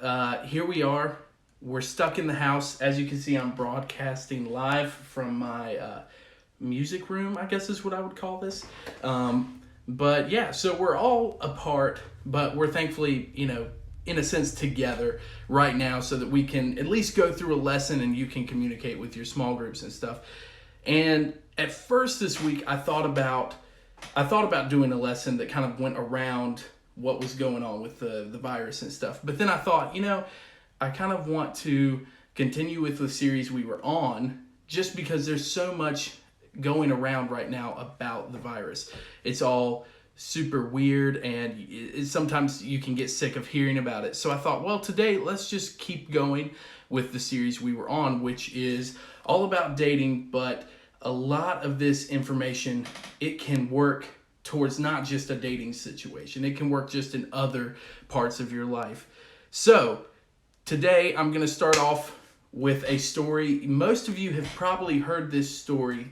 Here we are. We're stuck in the house. As you can see, I'm broadcasting live from my music room, I guess is what I would call this. But yeah, so we're all apart, but we're thankfully, in a sense together right now so that we can at least go through a lesson and you can communicate with your small groups and stuff. And at first this week, I thought about doing a lesson that kind of went around what was going on with the virus and stuff. But then I thought, I kind of want to continue with the series we were on just because there's so much going around right now about the virus. It's all super weird and sometimes you can get sick of hearing about it. So I thought, well, today let's just keep going with the series we were on, which is all about dating, but a lot of this information, it can work towards not just a dating situation. It can work just in other parts of your life. So today I'm going to start off with a story. Most of you have probably heard this story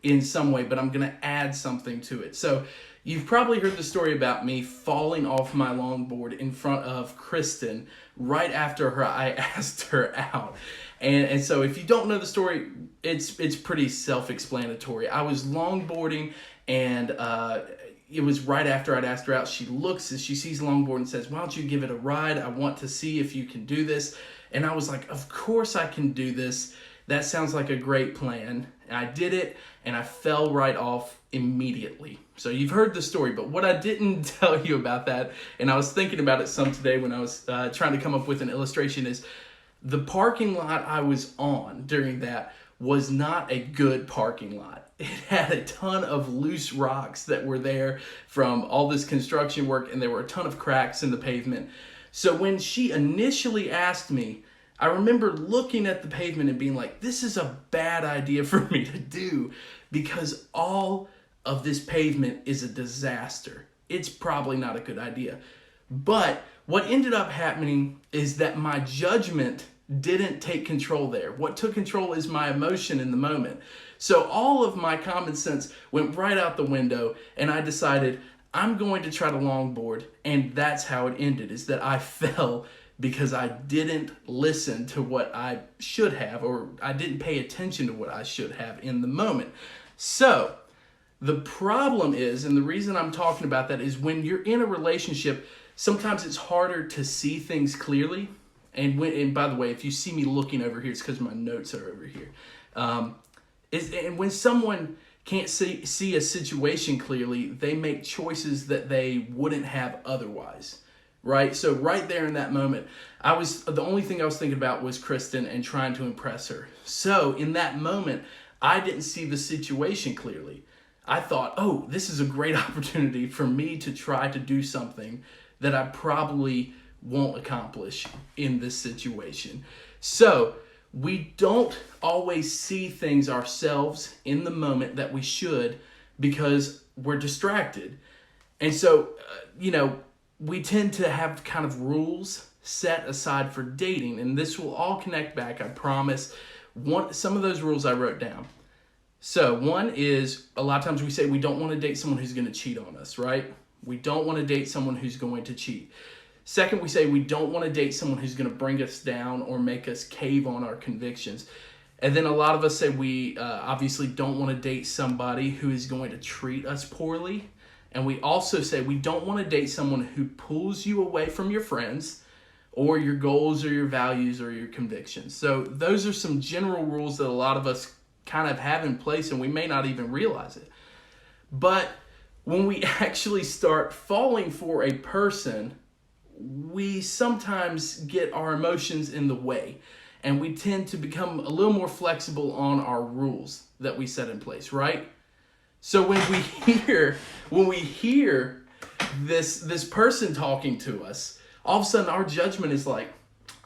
in some way, but I'm going to add something to it. So you've probably heard the story about me falling off my longboard in front of Kristen right after I asked her out. And so if you don't know the story, it's pretty self-explanatory. I was longboarding and it was right after I'd asked her out. She looks as she sees longboard and says, "Why don't you give it a ride? I want to see if you can do this." And I was like, "Of course I can do this. That sounds like a great plan." And I did it and I fell right off immediately. So you've heard the story, but what I didn't tell you about that, and I was thinking about it some today when I was trying to come up with an illustration, is the parking lot I was on during that was not a good parking lot. It had a ton of loose rocks that were there from all this construction work, and there were a ton of cracks in the pavement. So when she initially asked me, I remember looking at the pavement and being like, this is a bad idea for me to do because all of this pavement is a disaster. It's probably not a good idea. But what ended up happening is that my judgment didn't take control there. What took control is my emotion in the moment. So all of my common sense went right out the window and I decided I'm going to try to longboard, and that's how it ended, is that I fell because I didn't listen to what I should have, or I didn't pay attention to what I should have in the moment. So the problem is, and the reason I'm talking about that is when you're in a relationship, sometimes it's harder to see things clearly. And by the way, if you see me looking over here, it's because my notes are over here. And when someone can't see a situation clearly, they make choices that they wouldn't have otherwise. Right? So right there in that moment, the only thing I was thinking about was Kristen and trying to impress her. So in that moment, I didn't see the situation clearly. I thought, oh, this is a great opportunity for me to try to do something that I probably won't accomplish in this situation. So we don't always see things ourselves in the moment that we should because we're distracted. And so, we tend to have kind of rules set aside for dating, and this will all connect back, I promise. Some of those rules I wrote down. So one is, a lot of times we say we don't want to date someone who's going to cheat on us, right? We don't want to date someone who's going to cheat. Second, we say we don't want to date someone who's going to bring us down or make us cave on our convictions. And then a lot of us say we obviously don't want to date somebody who is going to treat us poorly. And we also say we don't want to date someone who pulls you away from your friends or your goals or your values or your convictions. So those are some general rules that a lot of us kind of have in place and we may not even realize it. But when we actually start falling for a person, we sometimes get our emotions in the way and we tend to become a little more flexible on our rules that we set in place, right? So when we hear this person talking to us, all of a sudden our judgment is like,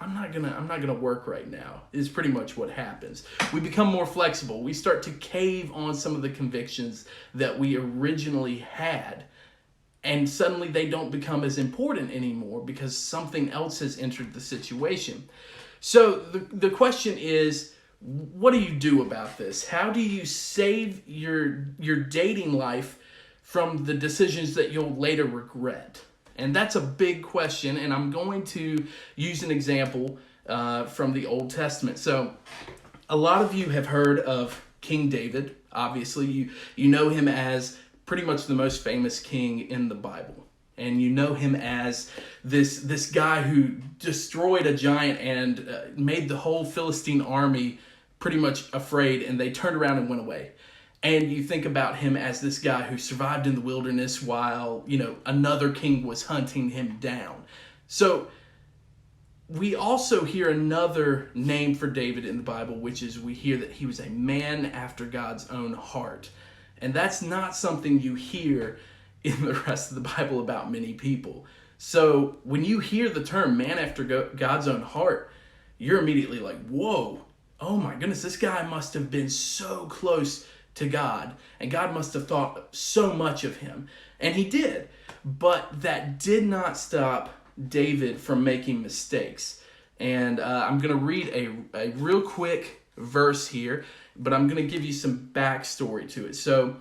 I'm not gonna work right now, is pretty much what happens. We become more flexible. We start to cave on some of the convictions that we originally had, and suddenly they don't become as important anymore because something else has entered the situation. So the question is, what do you do about this? How do you save your dating life from the decisions that you'll later regret? And that's a big question, and I'm going to use an example from the Old Testament. So a lot of you have heard of King David. Obviously, you know him as pretty much the most famous king in the Bible. And you know him as this guy who destroyed a giant and made the whole Philistine army pretty much afraid, and they turned around and went away. And you think about him as this guy who survived in the wilderness while, another king was hunting him down. So we also hear another name for David in the Bible, which is we hear that he was a man after God's own heart. And that's not something you hear in the rest of the Bible about many people. So when you hear the term man after God's own heart, you're immediately like, whoa, oh my goodness, this guy must have been so close to God, and God must have thought so much of him. And he did. But that did not stop David from making mistakes. And I'm going to read a real quick verse here, but I'm going to give you some backstory to it. So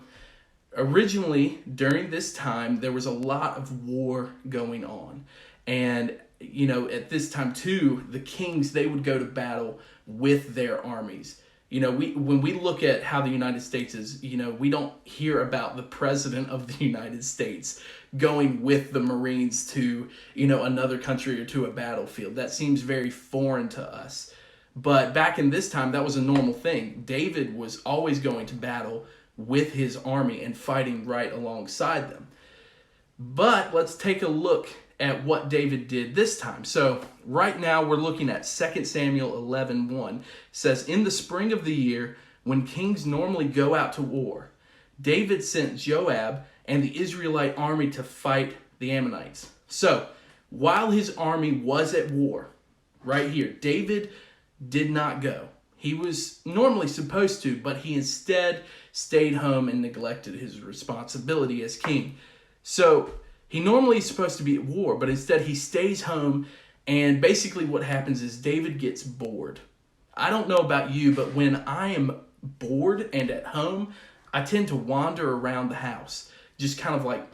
originally, during this time, there was a lot of war going on. And, at this time too, the kings, they would go to battle with their armies. When we look at how the United States is, we don't hear about the president of the United States going with the Marines to, another country or to a battlefield. That seems very foreign to us. But back in this time, that was a normal thing. David was always going to battle with his army and fighting right alongside them. But let's take a look at what David did this time. So right now we're looking at 2 Samuel 11:1. It says, in the spring of the year, when kings normally go out to war, David sent Joab and the Israelite army to fight the Ammonites. So while his army was at war, right here, David did not go. He was normally supposed to, but he instead stayed home and neglected his responsibility as king. So he normally is supposed to be at war, but instead he stays home, and basically what happens is David gets bored. I don't know about you, but when I am bored and at home, I tend to wander around the house, just kind of like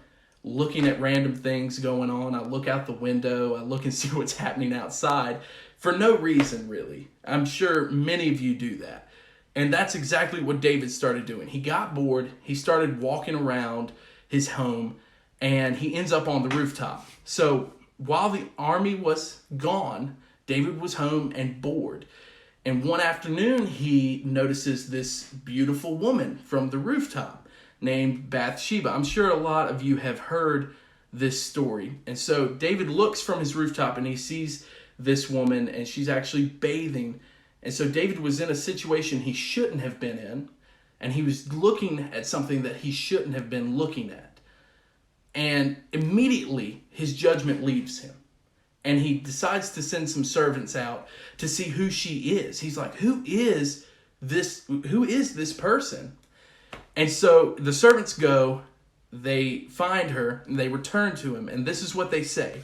looking at random things going on. I look out the window, I look and see what's happening outside for no reason, really. I'm sure many of you do that. And that's exactly what David started doing. He got bored, he started walking around his home, and he ends up on the rooftop. So while the army was gone, David was home and bored. And one afternoon, he notices this beautiful woman from the rooftop named Bathsheba. I'm sure a lot of you have heard this story. And so David looks from his rooftop and he sees this woman, and she's actually bathing. And so David was in a situation he shouldn't have been in, and he was looking at something that he shouldn't have been looking at. And immediately his judgment leaves him. And he decides to send some servants out to see who she is. He's like, who is this person? And so the servants go, they find her, and they return to him. And this is what they say.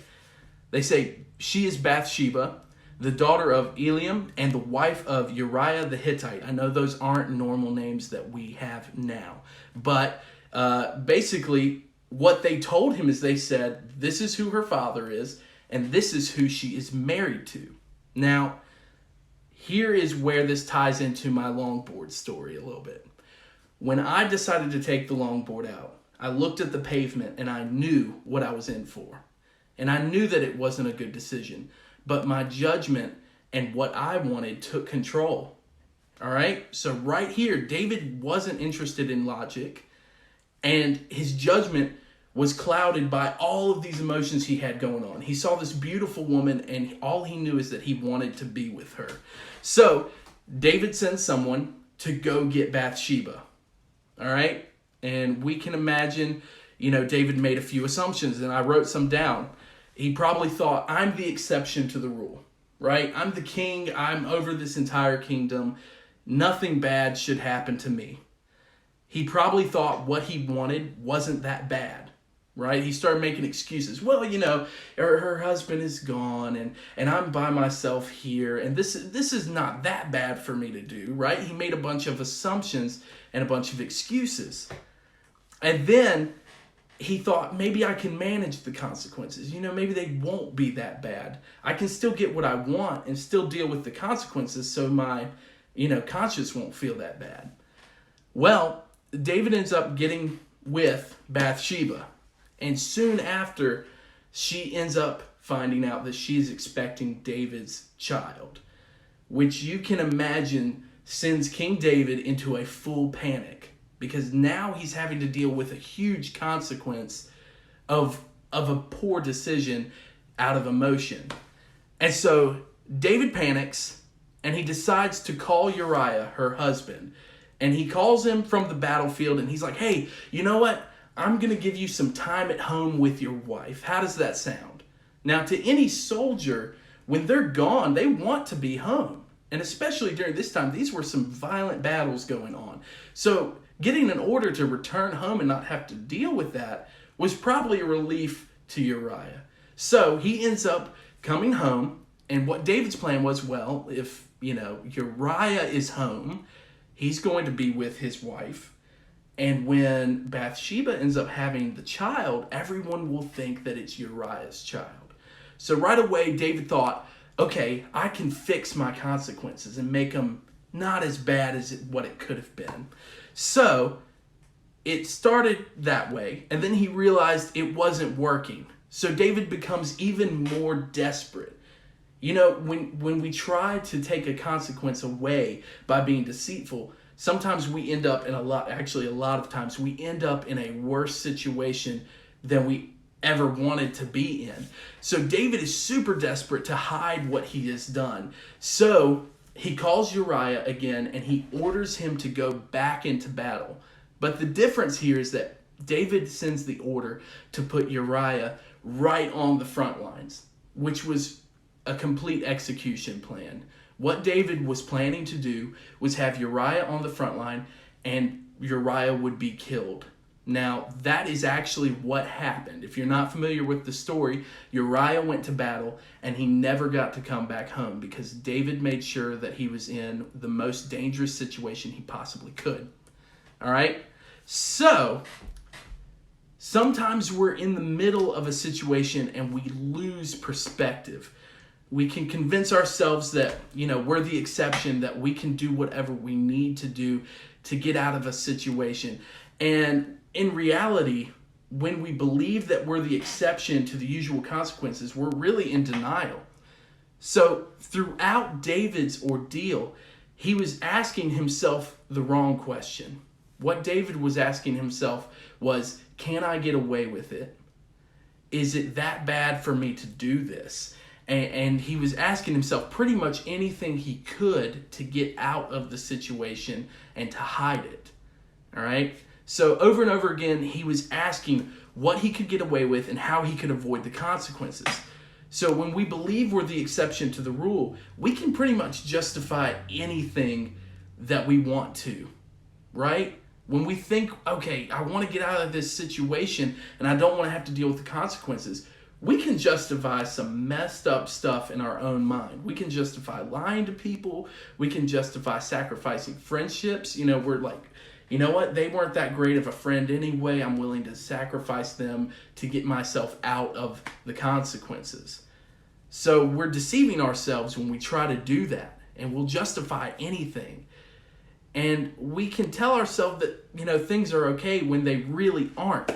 They say, she is Bathsheba, the daughter of Eliam and the wife of Uriah the Hittite. I know those aren't normal names that we have now. But basically, what they told him is they said, this is who her father is, and this is who she is married to. Now, here is where this ties into my longboard story a little bit. When I decided to take the longboard out, I looked at the pavement and I knew what I was in for. And I knew that it wasn't a good decision, but my judgment and what I wanted took control. All right? So right here, David wasn't interested in logic, and his judgment was clouded by all of these emotions he had going on. He saw this beautiful woman, and all he knew is that he wanted to be with her. So David sends someone to go get Bathsheba. All right? And we can imagine, David made a few assumptions, and I wrote some down. He probably thought, I'm the exception to the rule, right? I'm the king. I'm over this entire kingdom. Nothing bad should happen to me. He probably thought what he wanted wasn't that bad, right? He started making excuses. Well, her husband is gone, and I'm by myself here, and this is not that bad for me to do, right? He made a bunch of assumptions and a bunch of excuses. And then he thought, maybe I can manage the consequences. Maybe they won't be that bad. I can still get what I want and still deal with the consequences so my, conscience won't feel that bad. Well, David ends up getting with Bathsheba. And soon after, she ends up finding out that she's expecting David's child, which you can imagine sends King David into a full panic, because now he's having to deal with a huge consequence of a poor decision out of emotion. And so David panics, and he decides to call Uriah, her husband. And he calls him from the battlefield, and he's like, hey, you know what? I'm going to give you some time at home with your wife. How does that sound? Now, to any soldier, when they're gone, they want to be home. And especially during this time, these were some violent battles going on. So getting an order to return home and not have to deal with that was probably a relief to Uriah. So he ends up coming home, and what David's plan was, well, if, Uriah is home, he's going to be with his wife. And when Bathsheba ends up having the child, everyone will think that it's Uriah's child. So right away, David thought, okay, I can fix my consequences and make them not as bad as what it could have been. So it started that way, and then he realized it wasn't working. So David becomes even more desperate. When we try to take a consequence away by being deceitful, sometimes we end up a lot of times we end up in a worse situation than we ever wanted to be in. So David is super desperate to hide what he has done. So he calls Uriah again, and he orders him to go back into battle. But the difference here is that David sends the order to put Uriah right on the front lines, which was a complete execution plan. What David was planning to do was have Uriah on the front line, and Uriah would be killed. Now, that is actually what happened. If you're not familiar with the story, Uriah went to battle, and he never got to come back home because David made sure that he was in the most dangerous situation he possibly could. All right? So, sometimes we're in the middle of a situation and we lose perspective. We can convince ourselves that, we're the exception, that we can do whatever we need to do to get out of a situation. And in reality, when we believe that we're the exception to the usual consequences, we're really in denial. So throughout David's ordeal, he was asking himself the wrong question. What David was asking himself was, can I get away with it? Is it that bad for me to do this? And he was asking himself pretty much anything he could to get out of the situation and to hide it. All right? So over and over again, he was asking what he could get away with and how he could avoid the consequences. So when we believe we're the exception to the rule, we can pretty much justify anything that we want to, right? When we think, okay, I want to get out of this situation and I don't want to have to deal with the consequences, we can justify some messed up stuff in our own mind. We can justify lying to people. We can justify sacrificing friendships. We're like, you know what? They weren't that great of a friend anyway. I'm willing to sacrifice them to get myself out of the consequences. So we're deceiving ourselves when we try to do that, and we'll justify anything. And we can tell ourselves that, things are okay when they really aren't.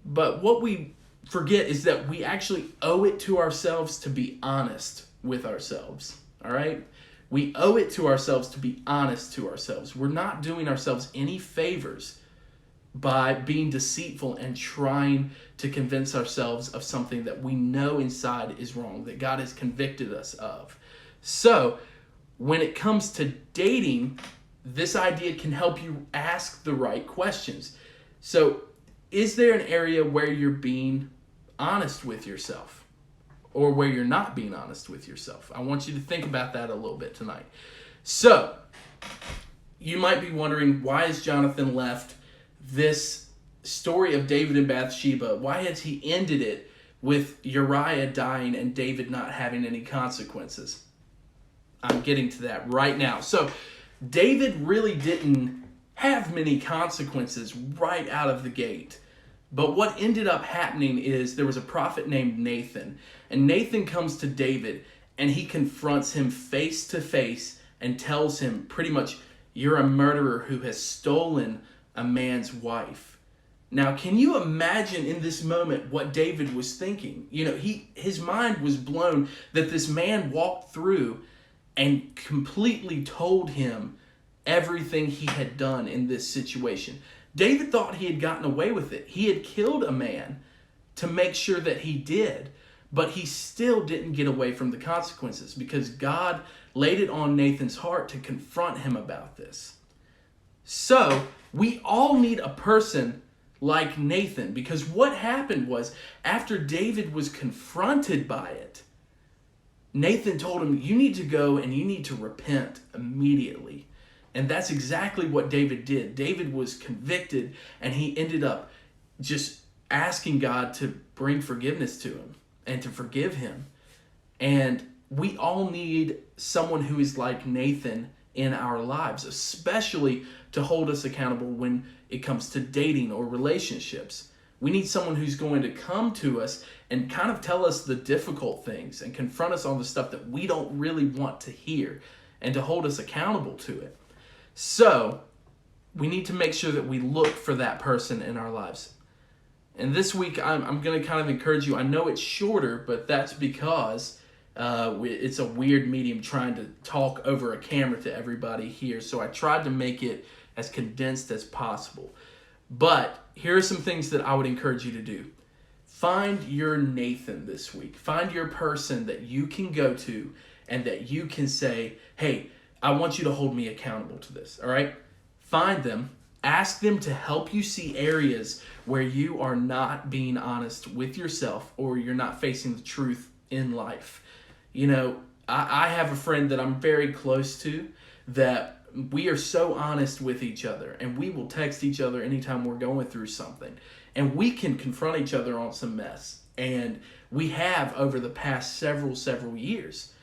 But what we forget is that we actually owe it to ourselves to be honest with ourselves. All right? We owe it to ourselves to be honest to ourselves. We're not doing ourselves any favors by being deceitful and trying to convince ourselves of something that we know inside is wrong, that God has convicted us of. So, when it comes to dating, this idea can help you ask the right questions. So, is there an area where you're being honest with yourself? Or where you're not being honest with yourself? I want you to think about that a little bit tonight. So, you might be wondering, why has Jonathan left this story of David and Bathsheba? Why has he ended it with Uriah dying and David not having any consequences? I'm getting to that right now. So, David really didn't have many consequences right out of the gate. But what ended up happening is there was a prophet named Nathan, and Nathan comes to David and he confronts him face to face and tells him pretty much, you're a murderer who has stolen a man's wife. Now, can you imagine in this moment what David was thinking? You know, his mind was blown that this man walked through and completely told him everything he had done in this situation. David thought he had gotten away with it. He had killed a man to make sure that he did, but he still didn't get away from the consequences because God laid it on Nathan's heart to confront him about this. So we all need a person like Nathan, because what happened was after David was confronted by it, Nathan told him, you need to go and you need to repent immediately. And that's exactly what David did. David was convicted and he ended up just asking God to bring forgiveness to him and to forgive him. And we all need someone who is like Nathan in our lives, especially to hold us accountable when it comes to dating or relationships. We need someone who's going to come to us and kind of tell us the difficult things and confront us on the stuff that we don't really want to hear and to hold us accountable to it. So we need to make sure that we look for that person in our lives. And this week I'm going to kind of encourage you. I know it's shorter, but that's because it's a weird medium trying to talk over a camera to everybody here. So I tried to make it as condensed as possible. But here are some things that I would encourage you to do. Find your Nathan this week. Find your person that you can go to and that you can say, hey, I want you to hold me accountable to this, all right? Find them. Ask them to help you see areas where you are not being honest with yourself or you're not facing the truth in life. You know, I have a friend that I'm very close to that we are so honest with each other, and we will text each other anytime we're going through something, and we can confront each other on some mess, and we have over the past several years,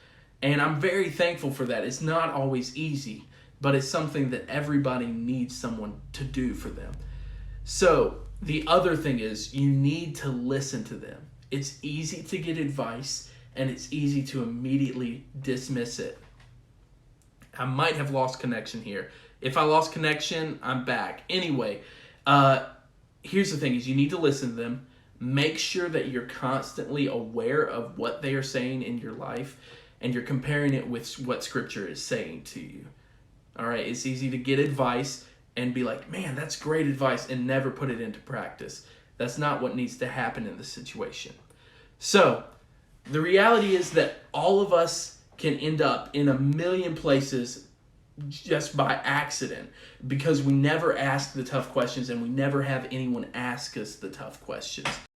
and I'm very thankful for that. It's not always easy, but it's something that everybody needs someone to do for them. So the other thing is you need to listen to them. It's easy to get advice, and it's easy to immediately dismiss it. I might have lost connection here. If I lost connection, I'm back. Anyway, here's the thing is you need to listen to them. Make sure that you're constantly aware of what they are saying in your life and you're comparing it with what Scripture is saying to you. All right, it's easy to get advice and be like, man, that's great advice, and never put it into practice. That's not what needs to happen in this situation. So the reality is that all of us can end up in a million places just by accident because we never ask the tough questions and we never have anyone ask us the tough questions.